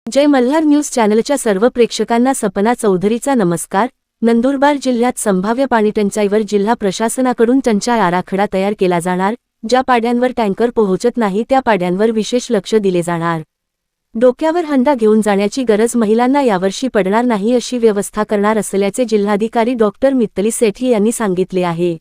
जय Malhar news चॅनलच्या सर्व प्रेक्षकांना सपना चौधरीचा नमस्कार। नंदुरबार जिल्ह्यात संभाव्य पाणीटंचाईवर जिल्हा प्रशासनाकडून टंचाई आराखडा तयार केला जाणार। ज्या पाड्यांवर टँकर पोहोचत नाही त्या पाड्यांवर विशेष लक्ष दिले जाणार। डोक्यावर हंडा घेऊन जाण्याची गरज महिलांना यावर्षी पडणार नाही अशी व्यवस्था करणार असल्याचे जिल्हाधिकारी डॉक्टर मित्तली सेठी यांनी सांगितले आहे।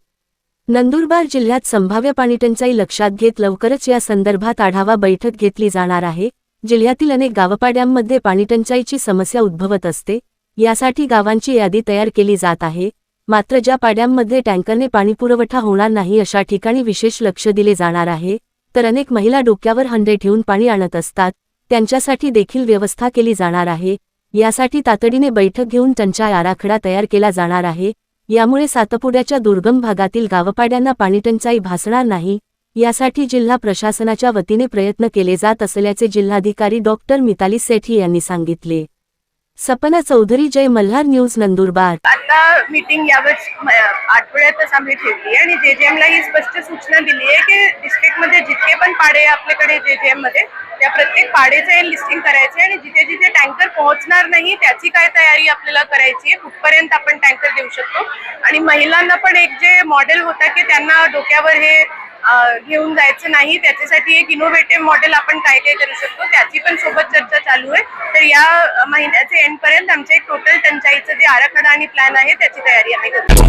नंदुरबार जिल्ह्यात संभाव्य पाणीटंचाई लक्षात घेत लवकरच या संदर्भात आढावा बैठक घेतली जाणार आहे। जिल्ह्यातील अनेक गावपाड्यांमध्ये पाणीटंचाईची समस्या उद्भवत असते, यासाठी गावांची यादी तयार केली जात आहे। मात्र ज्या पाड्यांमध्ये टँकरने पाणीपुरवठा होणार नाही अशा ठिकाणी विशेष लक्ष दिले जाणार आहे। तर अनेक महिला डोक्यावर हंडे ठेवून पाणी आणत असतात, त्यांच्यासाठी देखील व्यवस्था केली जाणार आहे। यासाठी तातडीने बैठक घेऊन टंचाई आराखडा तयार केला जाणार आहे। यामुळे सातपुड्याच्या दुर्गम भागातील गावपाड्यांना पाणीटंचाई भासणार नाही, यासाठी जिल्हा प्रशासनाच्या वतीने प्रयत्न केले जात असल्याचे जिल्हाधिकारी डॉक्टर मिताली सेठी यांनी सांगितले। सपना चौधरी, जय मल्हार न्यूज, नंदुरबार। आता मीटिंग यावर आठवड्यातच आम्ही ठेवली आणि जेजेएमला ही स्पष्ट सूचना दिली आहे की डिस्ट्रिक्टमध्ये जितके पण पाडे आपल्याकडे जेजेएम मध्ये त्या प्रत्येक पाडेचे लिस्टिंग करायचे आणि जिथे जिथे टँकर पोहोचणार नाही त्याची काय तयारी आपल्याला करायची आहे, कुठपर्यंत आपण टँकर देऊ शकतो। आणि महिलांना पण एक जे मॉडेल होता की त्यांना डोक्यावर हे घेऊन जायचं नाही, त्याच्यासाठी एक इनोव्हेटिव्ह मॉडेल आपण काय काय करू शकतो त्याची पण सोबत चर्चा चालू आहे। तर या महिन्याचे एंड पर्यंत आमचे एक टोटल टंचाईचं जे आराखडा आणि प्लॅन आहे त्याची तयारी आम्ही करतो।